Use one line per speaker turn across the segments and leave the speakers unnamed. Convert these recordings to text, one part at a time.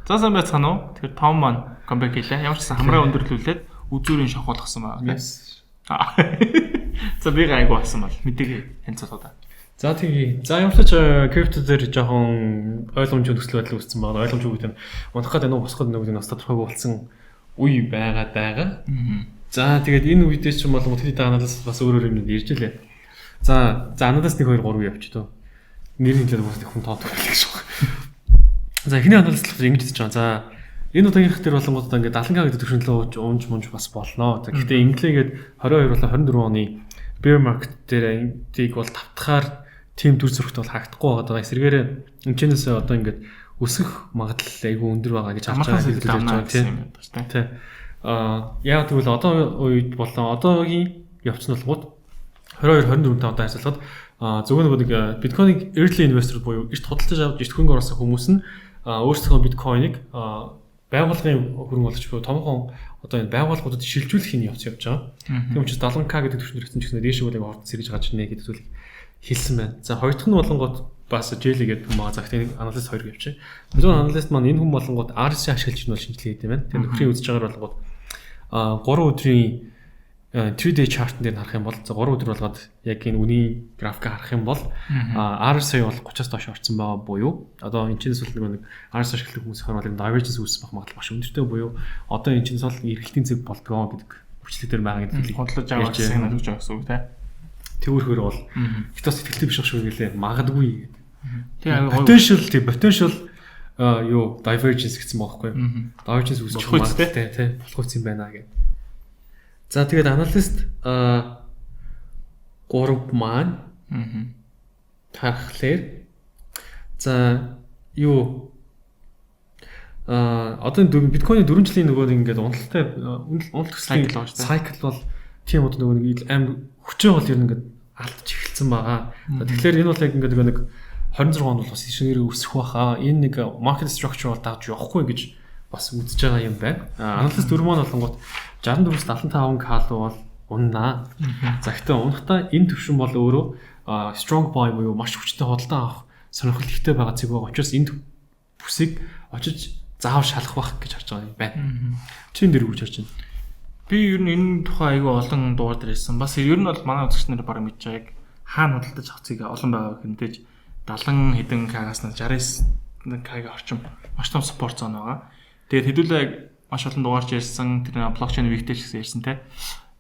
За сайн байцгаана уу? Тэгэхээр Том маань comeback хийлээ. Ямар ч гэсэн хамраа өндөрлүүлээд үзүүрийн шок болгосон байна.
Yes.
За би гайгүй болсон бол мэдээгээ хянцуулаа да.
За тэгье. За ямар ч крипто дээр жоохон ойлгомжтой төсөл байдал үүссэн байна. Ойлгомжгүй гэдэг нь унах гэдэг нь босгоод нэг нь бас тодорхойгүй болсон үе байгаа. За тэгээд энэ үедээс ч юм бол тэд анализ бас өөр юм ярьж илээ. За анализ 1 2 3 явчих тоо. Нэр хэлээд бас хүн тоодох гэж байна. За эхний анализ болохоор ингэж хийж байгаа. За энэ удаагийнх дээр болонгууд одоо ингээд 70k гэдэг төвшөнлөө уунж мунж бас болно. Гэхдээ инглигээд 22 болон 24 оны bear market дээр тийг бол тавтахаар тим төр зөрөгт бол хаагдахгүй байгаа. Эсвэргээрээ энэчнээс одоо ингээд өсөх магадлал айгүй өндөр байгаа гэж харж байгаа тийм. Яг тэгвэл одоо үед болон одоогийн явц нь болгоод 22 24-т одоо хайцуулахад зөвхөн нэг биткойныг early investor буюу эрт худалдаж авч эрт хөрөнгө оруулсан хүмүүс нь өөрсдөө биткойныг байгууллагын хөрөнгө оруулагч буюу томхон одоо энэ байгууллагуудад шилжүүлэх нь явц явж байгаа. Тийм учраас 70k гэдэг төвшөнд ирсэн ч гэсэн дээш бол орд сэрэж гарч ирнэ гэдэг зүйлийг хэлсэн байна. За хоёр дахь нь болонгот бас Jelly гэдэг хүмүүс загтын аналист хоёр явчих. Зөвхөн аналист маань энэ хүн болонгот RSI ашиглаж нь бол шинжилгээ хийдэг байна. Тэр нөхрийн үзэж байгаагаар болонгот 3 өдрийн 3-day chart дээр харах юм бол 3 өдөр болгоод яг энэ үнийн график харах юм бол RSI бол 30-аас доош орсон байгаа буюу одоо энэ чинээс бол нэг RSI ашигладаг хүмүүс харвал divergence үүсэх магадлал маш өндөртэй буюу одоо энэ чинээс бол эргэлтийн зэрэг болдгоо гэдэг хүчлэг дээр байгаа гэдэг
бодлож авах гэсэн үг гэсэн үг тийм.
Тэрхүүр бол ихт бас ихтэй биш шүү гэлээ магадгүй. Potential юу divergence гэсэн бохоггүй. Divergence үүсэх магадлалтай тийм болох үс юм байна гэх. За тэгээд аналист 3 маань тархлаар за юу одоо биткойны 4 жилийн нөгөө ингээд уналттай уналт төслийн cycle бол тийм одоо нөгөө нэг амар хүчээ бол ер нь ингээд алдаж эхэлсэн байгаа. Тэгэхээр энэ бол яг ингээд нэг 26 он бол бас ишнэрээ өсөх баха. Энэ нэг market structure бол дагж явахгүй гэж бас үзэж байгаа юм байна. Аналист 4 маань болонгот 64-75k бол уннаа. За гэхдээ унахдаа энэ төвшин бол өөрөө strong buy буюу маш хүчтэй худалдаа авах сонирхол ихтэй байгаа зэрэг байгаа. Учраас энэ бүсийг очиж заавал шалах бах гэж харж байгаа юм байна. Чин дээр үгж харж байна.
Би ер нь энэ тухай айгүй олон дугаар дээр ирсэн. Бас ер нь бол манай үзэгч нар бараг мэдж байгааг хаана худалдаж авцгийг олон байгаа хэмдэж 70 хэдэн k-аас 69 k-гийн орчим маш том спорт зон байгаа. Тэгээд хэдүүлээ маш олон дугаарч ярьсан тэр блокчейн week дээр гэсэн ярьсан те.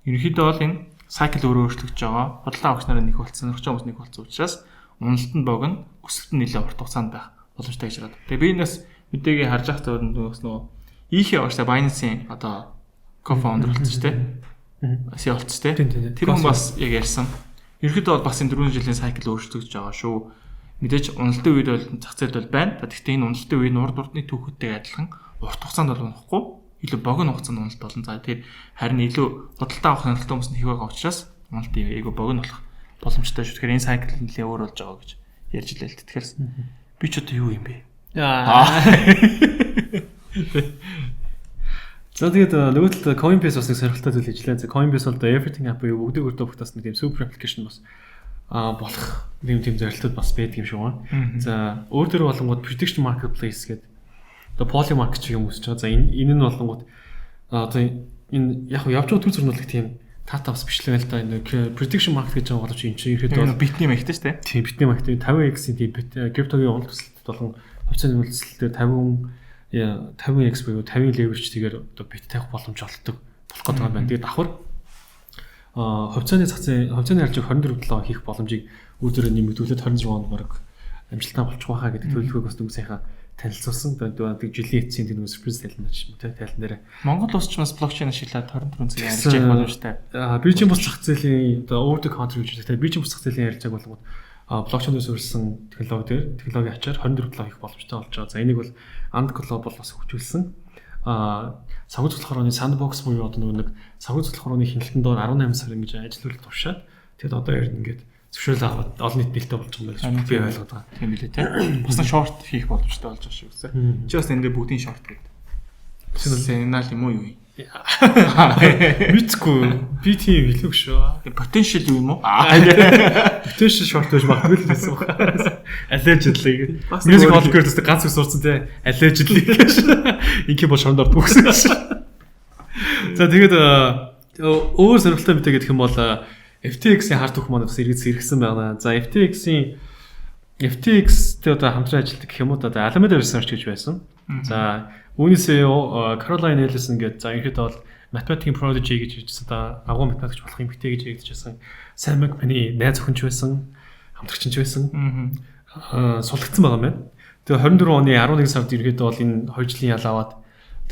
Ерөнхийдөө бол энэ cycle өөрөө өөрчлөгдөж байгаа. Худалдаа авагч нараа нэг болцсон, нөхцөл хүмүүс нэг болцсон учраас уналт нь богино, өсөлт нь нэлээд урт хугацаанд байх боломжтой гэж хараад. Тэгээд би энэс мэдээгээ харж байхдаа нөгөө ийхээ авагчтай Binance-ийн одоо co-founder болсон ч те. CEO болсон те. Тэр хүн бас яг ярьсан. Ерөнхийдөө бол бас энэ 4 жилийн cycle өөрчлөгдөж байгаа шүү. Мэдээж уналтын үед бол зах зээлд бол байна. Гэхдээ энэ уналтын үед урд урдны түүхүүдтэй адилхан урт хугацаанд бол унахгүй илүү богино хугацаанд уналт болно. За тэр харин илүү худалдаа авах хяналттай хүмүүс нь хэвээр байгаа учраас уналт эйгөө богино болох боломжтой шүү. Тэгэхээр энэ cycle нэлээ өөр болж байгаа гэж ярьж илээ л. Тэгэхээр би ч одоо юу юм бэ?
За тэгээд нөгөө талд Coinbase бас нэг сонирхолтой зүйл хийжлээ. Coinbase бол everything app юу бүгдийг өртөө багтаас нэг тийм super application бас болох тийм зорилтууд бас байдаг юм шиг байна. За өөр төр болонгууд prediction marketplace гэдэг одоо poly market шиг юм үүсэж байгаа. За энэ нь болонгууд одоо энэ яг явж байгаа төр зөрнүүлэх тийм тата бас бичлэг л да. Энэ prediction market гэж байгаа боловч энэ чинь ихэд бол
битний маркет шүү дээ.
Тийм битний маркет 50x тийм криптогийн уналт төсөлт болон хувьцааны үйлчлэлээр 50x буюу 50 leverage тэгээр одоо бит тавих боломж олддог болох гэдэг юм байна. Тэгээд давхар хувьцааны харилцааг 24/7 хийх боломжийг үүдээр нэмэгдүүлээд 26 онд баг амжилттай болчих واخа гэдэг төлөвлөгөөг бас нэг сайхан танилцуулсан. Тэгээд жилийн эцсийн тэр surprise тайлбарч тайлан дээр
Монгол улс ч бас блокчейн ашиглаад 24 цагийн арилж явах боломжтой.
Биржийн бус зах зээлийн одоо over the counter гэж хэлдэг. Биржийн бус зах зээлийн арилжааг болгоод блокчейнээс өрсөн технологи ачаар 24/7 хийх боломжтой болж байгаа. За энийг бол And Global бас хөгжүүлсэн. Санхүү цуглах хорооны sandbox буюу одоо нэг санхүү цуглах хорооны хяналтанд доор 18 сар ингэж ажиллуулалт туршаад тэгэд одоо ер нь ингээд зөвшөөрөл аваад олон нийт нээлттэй болж байгаа юм байна. Би ойлгоод байгаа.
Тийм билээ те. Бас нэг short хийх боломжтой болж байгаа шүү гэсэн. Чи бас энэ дээр бүгдийн short гэдэг. Сигнал юм уу юу юм?
Мэдгүй. Би тийм хэлэх шүү.
Potential юу юм уу?
Potential short гэж магадгүй л байсан байна. Allegedly. Music hall дээр тест ганц үг сурцсан те. Allegedly гэж. Инки бол шоронд ордог гэсэн шүү. За тэгээд өөр сонирхолтой мэдээ гэх юм бол FTX-ийн хард бүх маань бас эргэсэн байна. За FTX-тэй одоо хамтран ажилладаг гэх юм уу одоо Alameda Research гэж байсан. За үүнээсээ Caroline Ellison гэдэг за ерөөд бол математикийн prodigy гэж хэлсэн одоо агуу математикч болох эмэгтэй гэж яригдчихсан. Sam Bankman-ы найз охинч байсан, хамтрагч байсан. Сулгдсан байгаа юм. Тэгээ 24 оны 11 сард ерөөд бол энэ 2 жилийн ял аваад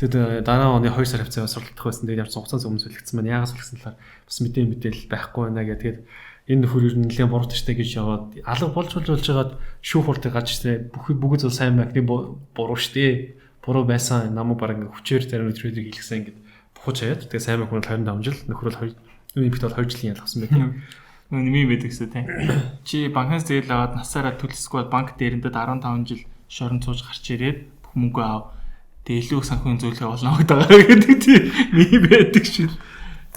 тэгээд дараа оны 2 сар хавцаа суралцах байсан. Тэгээд ямар ч хугацаанд өмнө сулгдсан байна. Яагаад сулгсан талаар бас мэдээлэл байхгүй байна гэх. Тэгээд энэ нөхөр ер нь нэлээд буруу төштэй гэж яваад алга болж байгаад шүүх хурдыг гарч ирсэн. Бүгд зөв сайн байхны буруу штэ. Буруу байсан намайг баг ингээ хүчээр зарим трейдер хийлгсэн ингээд бухаж хаяад. Тэгээ сайн байх нь 25 жил нөхөр бол эмэгт бол 2 жилийн ялгсан байдаг.
Нэмий байдаг гэсэн тийм. Чи банкнаас зээл аваад насаараа төлсөхгүй банк дээрэндээ 15 жил шорон цууж гарч ирээд бүх мөнгөө ав. Тэгээ илүү санхүүгийн зөвлөгөө олно гэдэг гэдэг тийм. Нэмий байдаг шүү.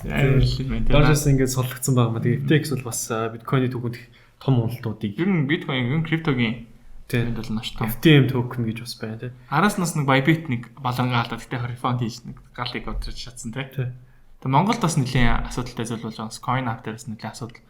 Дээрээс ингээд солигдсон байгаа маа. Тэгээ FTX бол бас биткойны түүхэнд том уналтуудыг.
Ер нь биткойн, ер нь криптогийн
тийм
бол маш том.
FTM токен гэж бас байна тийм.
Араас нас нэг Bybit нэг балангаа алдаад тэгтээ refund хийж нэг галыг өдрөж шатсан тийм. Тэгээ Монголд бас нэлийн асуудалтай зүйл болж байгаа. Coin app дээрээс нэлийн асуудал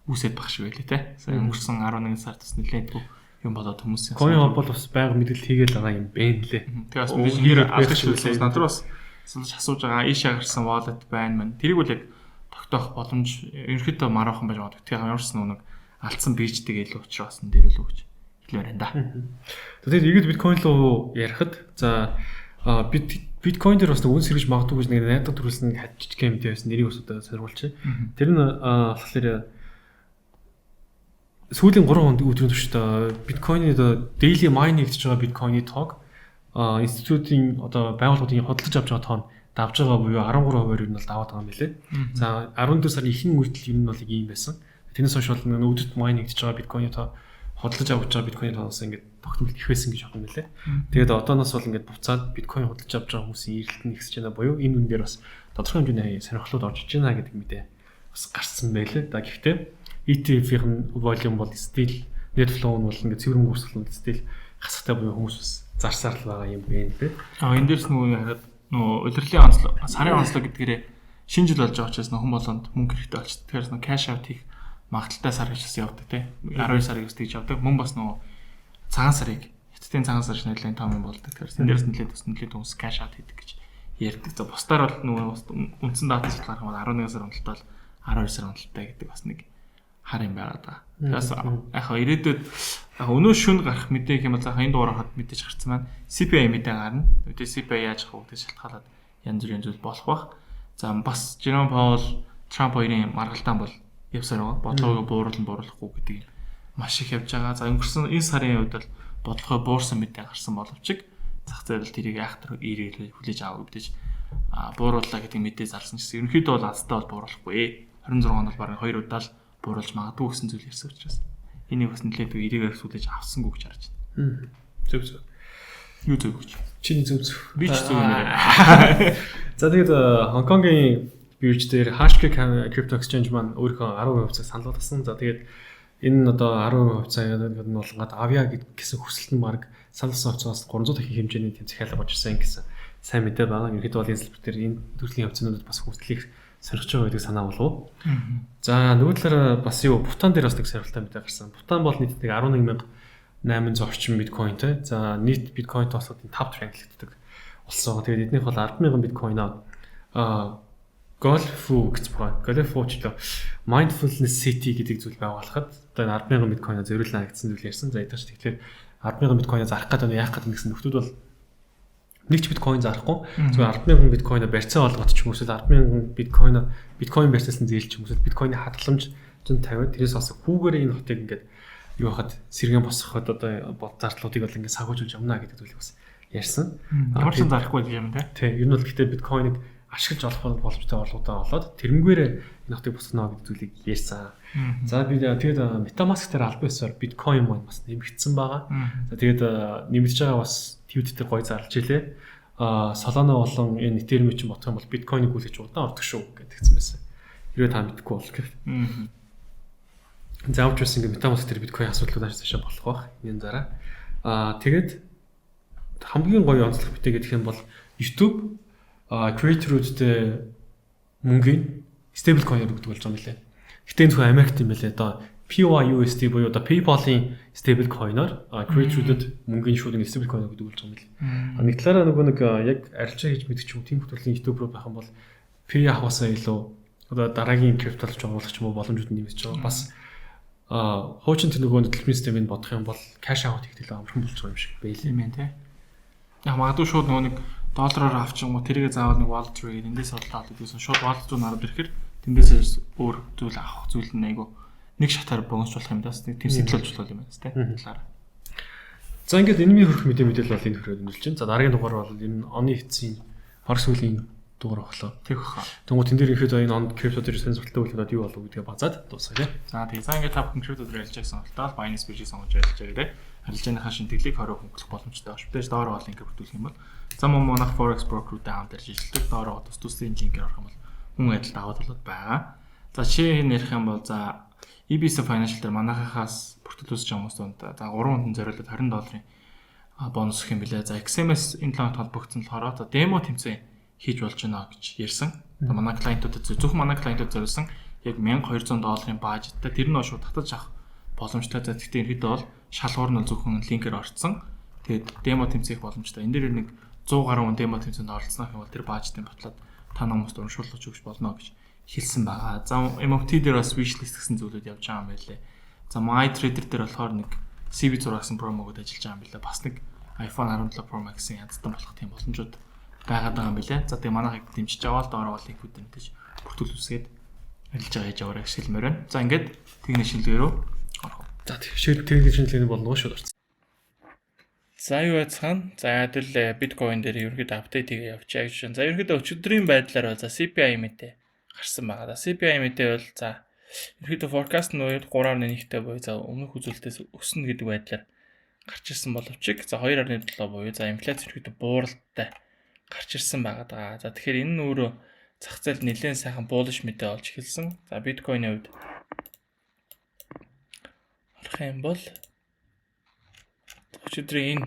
үүсээд баг шиг байлээ тийм. Сая өнгөрсөн 11 сард бас нэлийн юм болоод хүмүүсийн
Coin app бол бас байнга мэдээлэл хийгээл байгаа юм байна лээ.
Тэгээ бас мэдээлэл авдаг шүү. Надад бас асууж байгаа ийшээ гарсан wallet байна мэн. Тэрийг үл яг тогтоох боломж ерөнхийдөө мараахан байж байгаа. Тэгээ ямарс нэг алдсан бирждэг илүү учраас энэ дээр л өгч хэлмээр байна да.
Тэгээд иргэд биткойн руу ярихад за биткойн дээр бас үн сэргэж магадгүй гэж нэг найдах төрүүлсэн хажиж гэмтэй байсан нэрийг бас одоо сонирхолч. Тэр нь болохоор сүүлийн 3 өдрийн туршид биткойны daily mining гэж байгаа биткойны тог институтийн одоо байгууллагуудын хөдөлж авч байгаа тоон давж байгаа буюу 13%-аар ер нь бол даваад байгаа юм билээ. За 14 сарын ихэнх үйлдэл ер нь бол ийм байсан. Тэрнээс хойш бол өдөрт майнинг гэж байгаа биткойны тоо хөдөлж авч байгаа биткойны тоос ингээд тогтмол их байсан гэж байна лээ. Тэгээд одооноос бол ингээд буцаад биткойн хөдөлж авч байгаа хүмүүсийн эрэлт нь ихсэж байна буюу энэ үн дээр бас тодорхой хэмжээний сонирхлууд орж иж байна гэдэг мэдээ бас гарсан байлээ. Да гэхдээ ETF-ийн volume бол still net flow нь бол ингээд цэвэр мөнгө өрсөлдөнд still хасахтай буюу хүмүүс бас зарсаар л байгаа юм байна те.
Энэ дээрс нөгөө хараад нөгөө улирлын онцлог сарын онцлог гэдгээрээ шинэ жил болж байгаа учраас хүн болгонд мөнгө хэрэгтэй болчихсон. Тэгэхээр нөгөө cash out хийх магадaltaй сар гэж явдаг те. 12 сарыг бас тэгж явдаг. Мөн бас нөгөө цагаан сарыг хятадын цагаан сар нэлээд том юм болдог. Тэгэхээр энэ дээрс нэлээд хүмүүс cash out хийдэг гэж ярьдаг. За бусдаар бол нөгөө үндсэн датас гарах юм бол 11 сар уналтаа бол 12 сар уналтаа гэдэг бас нэг хар юм байгаа да. Тэгээс яг ирээдүйд өнөө шүнд гарах мэдээ юм бол энэ дугаар хад мэдээж гарсан маань CPI мэдээ гарна. Үүдээ CPI яаж авах гэдэг шалтгаалаад янз бүрийн зүйл болох бах. За бас Jerome Powell Trump хоёрын маргалдаан бол явсаар байгаа. Бодлогыг бууруулахгүй гэдэг маш их явж байгаа. За өнгөрсөн энэ сарын үед бол бодлогоо буурсан мэдээ гарсан боловч зах зээл тэрийг айхтар ирээд хүлээж авах гэдэж буурууллаа гэдэг мэдээ зарсан гэсэн. Ерөнхийдөө бол азтай бол бууруулахгүй. 26 онд бол бараг 2 удаа л бууруулж магадгүй гэсэн зүйл ярьсан учраас энийг бас нэлээд ирээгээр сүлээж авсангүй гэж харж байна.
Зөв зөв.
Юу зөв гэж.
Чиний зөв зөв.
Би ч зөв нэрээ.
За тэгээд Хонконгийн бирж дээр Hashkey Crypto Exchange маань өөрийнхөө 10% санал болгосон. За тэгээд энэ нь одоо 10% цагаад нь болгоод авья гэсэн хүсэлт нь баг саналсан хувьцаас 300 дахин хэмжээний тэм захиалга болж ирсэн гэсэн сайн мэдээ байгаа. Ерөнхийдөө бол энэ салбар дээр энэ төрлийн хувьцаануудад бас хүслийг сорьж байгаа гэдэг санаа болов. За нөгөө талаараа бас юу Бутан дээр бас нэг сорилттой мэдээ гарсан. Бутан бол нийт 11800 орчим биткойнтэй. За нийт биткойн тоосуудын 5 ранглэгддэг болсон. Тэгээд эднийх бол 10,000 биткойноо Golfu гэж байна. Golfu ч л Mindfulness City гэдэг зүйл байгуулахад одоо 10,000 биткойноо зориулна гэсэн зүйл ярьсан. За эдгээр тэгэхээр 10,000 биткойноо зарах гэдэг нь яах гэдэг нэгсэн нөхдүүд бол нэг ч биткойн зарахгүй. Зүгээр 10,000 биткойноо барьцаа болгоод ч юм уу эсвэл 10,000 биткойн барьцаасан зээлч юм уу биткойны хадгаламж 150 тэрээс бас хүүгээр энэ хотыг ингээд юу хахад сэргэн босгоход одоо зардлуудыг бол ингээд сагуулж явна гэдэг зүйлийг бас ярьсан.
Ямар ч зарахгүй юм те.
Тий, ер нь бол гэхдээ биткойныг ашиглаж олох боломжтой орлоготой болоод тэрнгүүрээ энэ хотыг босгоно гэдэг зүйлийг ярьсан. За би тэгээд MetaMask дээр аль биесээр биткойн маань бас нэмэгдсэн байгаа. За тэгээд нэмэгдэж байгаа бас твит дээр гоё зарлж илээ. Solana болон энэ Ethereum чинь бодох юм бол биткойныг хүлээж удаан ордог шүү гэдэгцсэн байсан. Хэрвээ та мэдгүй бол гэх. Заавч бас ингэ MetaMask дээр биткойн асуудлуудаас цаашаа болох байх. Энэ дараа. Тэгээд хамгийн гоё онцлог битээ гэх юм бол YouTube creator-уудтэй мөнгөний stable coin-аар өгдөг болж байгаа юм лээ. Гэтэ энэ зөвхөн Америкт юм байлээ. Одоо PYUSD буюу одоо PayPal-ийн stable coin-оор creator-уудад мөнгөний шууд ингэ stable coin өгдөг болж байгаа юм лээ. Нэг талаараа нөгөө нэг яг арилжаа хийж мэдчих юм тийм хөтөлбөрийн YouTube руу байх юм бол Pay авахсаа илүү одоо дараагийн криптол ч оруулах ч юм уу боломжууд нэмэгдэж байгаа. Бас хуучин тэр нөгөө төлбөрийн системийг бодох юм бол cash out хийх илүү амархан болж байгаа юм шиг байлээ мэн тий.
Яг магадгүй шууд нөгөө нэг доллараар авчихсан гоо тэрийгэ заавал нэг wallet руу гээд эндээс орлоо гэдгийгсэн шууд wallet руу нараад ирэхээр тэндээс өөр зүйл авах зүйл нь айгу нэг шатаар богиносчлох юм даас тийм сэтлүүлж болох юм байна тий. Талаараа.
За ингээд энэний хөрөх мэдээлэл бол энэ хөрөөд өндөрлж байна. За дараагийн дугаар бол энэ оны эцсийн хор сүлийн дугаар боллоо.
Тэг хаа.
Тэнгуү тэн дээр ихэд энэ онд крипто дээр сонирхолтой үйлдэл юу болов гэдгээ базаад дуусаа тий.
За тэгээ за ингээд та бүхэн крипто дээр ялж байгаа сонирхолтой Binance Bridge-ийг сонгож ялж байгаа тий. Арилжааныхаа шинтгэлийг 20% хөнгөлөх боломжтой байна. Шүтэж доороо бол линкээр бүрдүүлэх юм бол зам монах forex broker-уудаа хамт ирж ажилладаг. Доороо тус тусны линкээр орох юм бол хүн адилд аваад болоод байгаа. За чи нэрх юм бол за EBS Financial дээр манайхаас бүртгүүлж байгаа хүмүүс донд за 3 хүнд зориулаад $20 бонус өгөх юм билээ. За XMS энэ талаар холбогдсон болохоор одоо демо тэмцээн хийж болж байна гэж ярьсан. Манай клиентуудад зөвхөн манай клиентууд зориулсан яг $1200 баажтай тэр нь шууд татаж авах боломжтой. За гэхдээ ерөөдөө бол шалгуур нь зөвхөн линкээр орцсон. Тэгээд демо тэмцээх боломжтой. Энэ дээр нэг 100 гаруй хүн демо тэмцээнд оролцсон юм бол тэр баажтай батлаад та намайг урамшуулж өгч болно гэж хэлсэн байгаа. За MFT дээр бас wishlist гэсэн зүйлүүд явж байгаа юм байлээ. За MyTrader дээр болохоор нэг CB6 гэсэн промогод ажиллаж байгаа юм билээ. Бас нэг iPhone 17 Pro Max-ийн ядтан болох тийм боломжууд байгаад байгаа юм билээ. За тэгээ манайхыг дэмжиж аваад доороо линкүүд нь гэж бүртгүүлүүлсгээд ажиллаж байгаа гэж аваарай хэлмээр байна. За ингээд техник шинжилгээ рүү орох.
За тэгэхээр техник шинжилгээний болно шууд орсон.
За юу яцхан. За хэдүүл биткойн дээр ерөнхийдөө апдейт хийгээ явуулчих гэж байна. За ерөнхийдөө өчигдрийн байдлаар бол за CPI мэдээ гарсан байгаа. За CPI мэдээ бол за ерөнхийдөө forecast нь 3.1-тэй буюу за өмнөх үзүүлэлтээс өснө гэдэг байдлаар гарч ирсэн боловч за 2.7 буюу за инфляц ерөнхийдөө бууралтай гарч ирсэн байгаа. За тэгэхээр энэ нь өөрөө зах зээл нэлээд сайхан bullish мэдээ олж эхэлсэн. За биткойны хувьд харах юм бол өчигдрийн энэ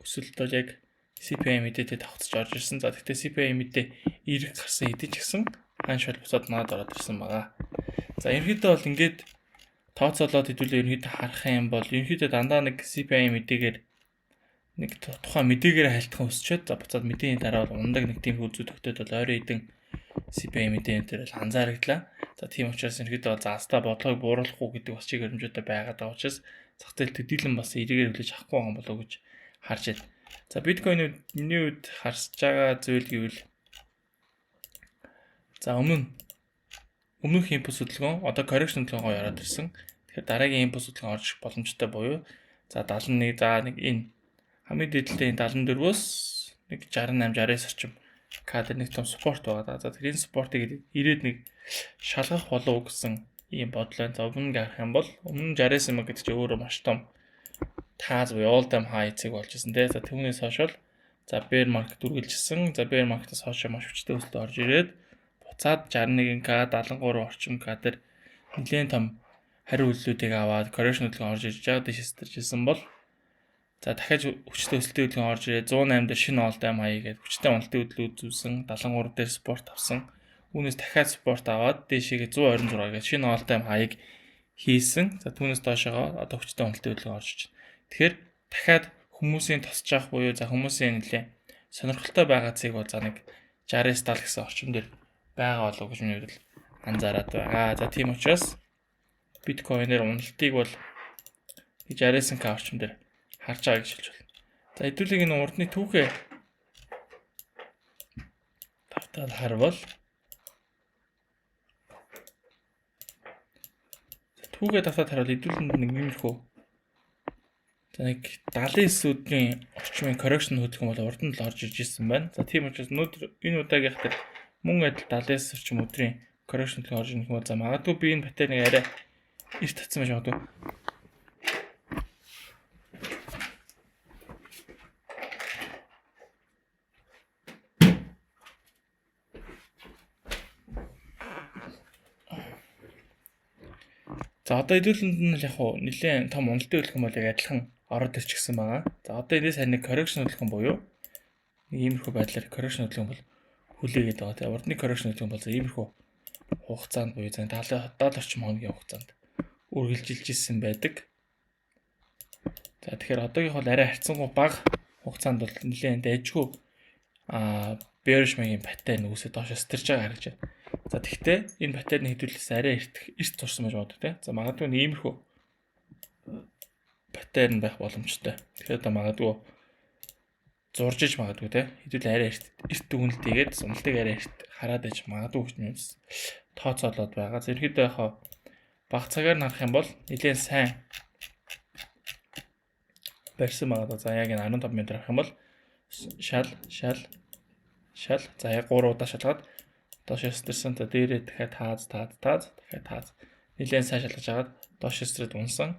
өсөлт бол яг CPI мэдээтэй давхцаж орж ирсэн. За гэхдээ CPI мэдээ эрг гарсан хэдий ч гэсэн ханшвал бусад надад ороод ирсэн байгаа. За ерөнхийдөө бол ингээд тооцоолоод хэдүүлээ ерөнхийдөө харах юм бол ерөнхийдөө дандаа нэг CPI мэдээгээр нэг тухайн мэдээгээр хайлтхан өсчөөд за буцаад мэдээний дараа бол ундаг нэг тийм үзүүд өгтөд бол ойрын хэдэн CPI мэдээний дээр бол анзаараглаа. За тийм учраас ерөнхийдөө заастаа бодлогыг бууруулахгүй гэдэг бас чиг хөрөмжөдөө байгаад байгаа учраас зах зээл төдийлөн бас эргээр хүлээж авахгүй байгаа юм болов уу гэж харж байна. За биткойн миний үед харж байгаа зүйл гэвэл за өмнөх импульс хөдөлгөөн одоо correction хөдөлгөөн ороод ирсэн. Тэгэхээр дараагийн импульс хөдөлгөөн орж боломжтой буюу за 71 за нэг энэ хамгийн дээдэлтэй 74-өөс нэг 68 60-аас орчим кадр нэг том спорт байгаа. За тэр энэ спортыг ирээд нэг шалгах болов уу гэсэн ийм бодлоо. За өмнө гарах юм бол өмнө 60-аас юм гэдэг чинь өөрөө маш том таз буюу all time high эцэг болж ирсэн тий. За түүнээс хойш за bear market үргэлжилсэн. За bear market-аас хойш маш хүчтэй өсөлт орж ирээд буцаад 61k 73 орчим кадр нэлээд том хариу үйлдэлүүдийг аваад correction хөдөлгөөн орж ирж байгаа дэш стэрчсэн бол за дахиад хүчтэй өсөлтийн хөдөлгөөн орж ирээд 108 дээр шинэ all time high гээд хүчтэй уналтын хөдөлгөөн үзүүлсэн 73 дээр спорт авсан. Үүнээс дахиад спорт аваад дээшээгээ 126 гээд шинэ all time high-ыг хийсэн. За түүнээс доошоо одоо хүчтэй уналтын хөдөлгөөн орж иж. Тэгэхээр дахиад хүмүүсийн тосч явах буюу за хүмүүсийн нэлээ сонирхолтой байгаа цэг бол за нэг 60-70 гэсэн орчим дээр байгаа болов уу гэж миний хувьд анзаараад байгаа. За тийм учраас биткойнээр уналтыг бол 60-ක орчим дээр харж байгаа гэж хэлж байна. За хэдүүлэг энэ урдны түүхээ тавтал харвал түүхээ тавтал харвал хэдүүлэнд нэг юмрхүү за нэг 79 өдрийн орчмын correction хөдөлгөөн бол урд нь л орж иж ирсэн байна. За тийм учраас өнөөдөр энэ удаагийнх дээр мөн адил 79 орчим өдрийн correction хөдөлгөөн орж ирэх юм бол за магадгүй би энэ паттерныг арай эрт татсан байж магадгүй. За одоо хэдүүлэнд нь яг хуу нэлээд том уналтын хөдөлгөөн бол яг адилхан ороод ирчихсэн байгаа. За одоо энэс харин correction хөдөлгөөн буюу иймэрхүү байдлаар correction хөдөлгөөн бол хүлээгээд байгаа. Тэгээ урдны correction хөдөлгөөн бол иймэрхүү хугацаанд буюу за 70 орчим хоногийн хугацаанд үргэлжилж ирсэн байдаг. За тэгэхээр одоогийнх бол арай харьцангуй бага хугацаанд бол нэлээд дайжгүй bearish маягийн паттерн үүсээ доош стэрж байгаа харагдаж байна. За тэгвэл энэ паттерны хэдүүлээс арай эрт турсан байж магадгүй тийм. За магадгүй иймэрхүү паттерн байх боломжтой. Тэгэхээр одоо магадгүй зурж иж магадгүй тийм. Хэдүүл арай эрт дүгнэлтийгээд суналтыг арай эрт хараад иж магадгүй гэж юм тооцоолоод байгаа. За ерөөдөө яг бага цагаар харах юм бол нэлээд сайн барьсан байгаа. За яг энэ 15 минут харах юм бол шал за яг 3 удаа шалгаад доош стэрсэн та дээрээ дахиад тааз дахиад нэлээд сайн шалгаж агаад доош стрээд унсан.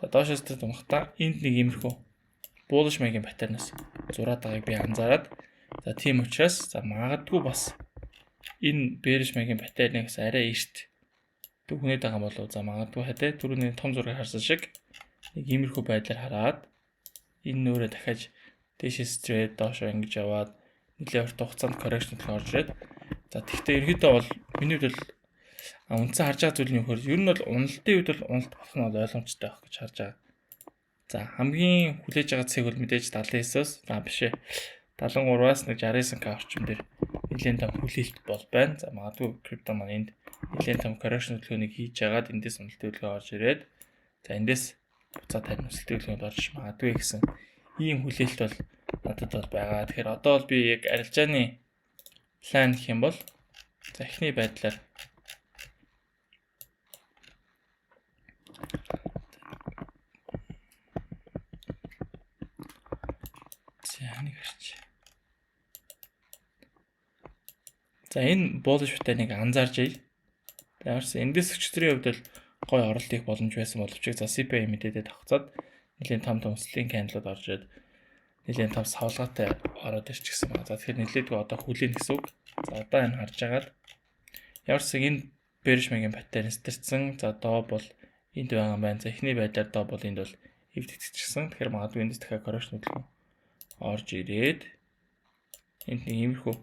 За доош стрээд унахтаа энд нэг иймэрхүү bullish маягийн паттернаас зураад байгааг би анзаараад за тийм учраас за магадгүй бас энэ bearish маягийн паттернээс арай эрт дүгнээд байгаа болов за магадгүй хатаа түрүүний том зургийг харсан шиг нэг иймэрхүү байдлаар хараад энэ нөөрэ дахиад дээшээ straight доошоо ингэж яваад нэлээд урт хугацаанд correction орж ирээд за тэгвэл ерөөдөө бол миний хувьд бол үндсэн харж байгаа зүйл нь юу гэхээр ер нь бол уналтын үед бол уналт болох нь бол ойлгомжтой байх гэж харж байгаа. За хамгийн хүлээж байгаа цэг бол мэдээж 79-өөс биш ээ 73-аас нэг 69k орчим дээр нэлээд том хүлээлт бол байна. За магадгүй крипто маань энд нэлээд том correction хөдөлгөөнийг хийж агаад эндээс уналтын хөдөлгөөн орж ирээд за эндээс буцаад харин өсөлтийн хөдөлгөөнд орж магадгүй гэсэн ийм хүлээлт бол надад бол байгаа. Тэгэхээр одоо бол би яг арилжааны план гэх юм бол за эхний байдлаар за энэ bullish паттерныг анзаарч ий. Тэгээс эндээс өчтөрийн хувьд бол гой оролт их боломж байсан боловч за CPI мэдээдэд авцаад нэлийн том өслийн кандалууд орж ирээд нэлийн том савлгаатай ороод ирчихсэн байна. За тэгэхээр нэлээдгүй одоо хүлээн гэсэн үг. За одоо энэ харж агаад ямарсаг энэ bearish маягийн паттерн стэрсэн. За доо бол энд байгаа юм байна. За эхний байдлаар доо бол энд бол эвдэгдчихсэн. Тэгэхээр магадгүй эндээс дахиад correction хөдөлгөөн орж ирээд энд нэг иймэрхүү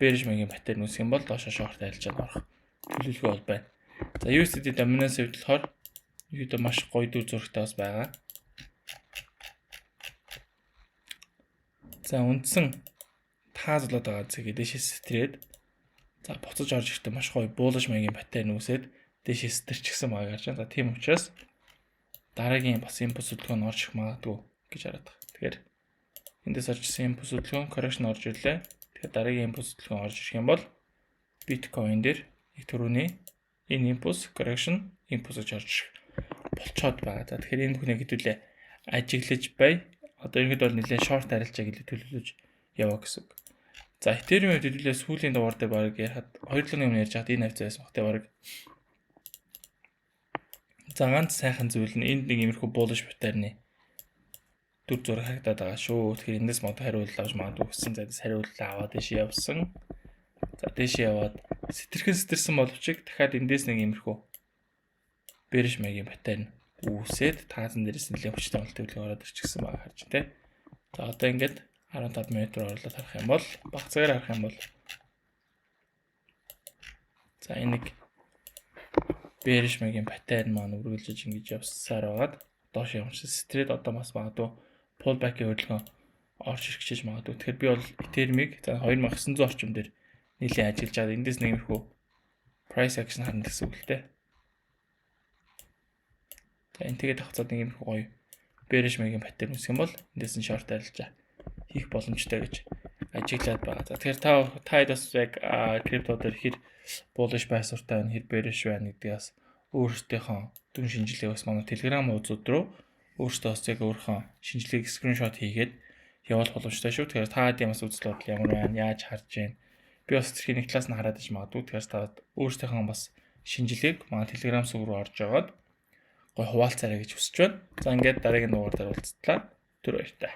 bearish маягийн паттерн үүсгэх юм бол доошоо short арилжаанд орох төлөвлөгөө бол байна. За USD dominance хэвдлэхээр ерөөдөө маш гоё дүр зурагтай бас байгаа. За үндсэн таазлаад байгаа зэгээ дээшээ стрээд за буцаж орж ирэхдээ маш гоё bullish маягийн паттерн үүсээд дээшээ стэрчихсэн байгааг харж байна. За тийм учраас дараагийн бас импульс хөдөлгөөн орж ирэх магадгүй гэж хараад байна. Тэгэхээр эндээс орж ирсэн импульс хөдөлгөөн correction орж ирлээ. Тэгэхээр дараагийн импульс хөдөлгөөн орж ирэх юм бол биткойн дээр их түрүүний энэ импульс correction импульс гэж орж болцоод байгаа. За тэгэхээр энэ бүхнийг хэдүүлээ ажиглаж бай. Одоо ерөнхийдөө бол нэлээд short арилжааг илүү төлөвлөж яваа гэсэн үг. За Ethereum хэдүүлээ сүүлийн дугаар дээр баг яхад 2 өдрийн өмнө ярьж хаад энэ хавцаа байсан багтаа баг. За ганц сайхан зүйл нь энд нэг иймэрхүү bullish паттерны дүр зураг харагдаад байгаа шүү. Тэгэхээр эндээс мод хариулт авч магадгүй гэсэн задаас хариулт аваад дэшээ явсан. За дэшээ яваад стэрсэн боловч дахиад эндээс нэг иймэрхүү bearish маягийн паттерн үүсээд таазан дээрээс нэлээд хүчтэй уналтын хөдөлгөөн ороод ирчихсэн байгаа харж байна. За одоо ингээд 15 минут руу орлоод харах юм бол бага цагаар харах юм бол за энэ нэг bearish маягийн паттерн маань үргэлжлэж ингэж явсаар байгаад доош явж стрээд одоо бас магадгүй pullback-ийн хөдөлгөөн орж ирэх гэж магадгүй. Тэгэхээр би бол Ethereum-ыг за 2900 орчим дээр нийлээ ажиллаж байгаа. Эндээс нэмэрхүү price action харна гэсэн үг л дээ. За энэ тэгээд хавцаад нэг юм гоё bearish маягийн паттерн үүсгэх юм бол эндээс нь short арилжаа хийх боломжтой гэж ажиглаад байгаа. За тэгэхээр та бас яг крипто дээр хэр bullish байсуртай байна, хэр bearish байна гэдгээс өөрсдийнхөө дүн шинжилгээ бас манай Telegram хуудасууд руу өөрсдөө бас яг өөрийнхөө шинжилгээг screenshot хийгээд явуулах боломжтой шүү. Тэгэхээр та хэдийн бас үзэл бодол ямар байна, яаж харж байна. Би бас тэрхий нэг талаас нь хараад иж магадгүй. Тэгэхээр та өөрсдийнхөө бас шинжилгээг манай Telegram сүг рүү орж аваад гой хуваалцаарай гэж хүсэж байна. За ингээд дараагийн дугаар дээр уулзтлаа. Түр баяртай.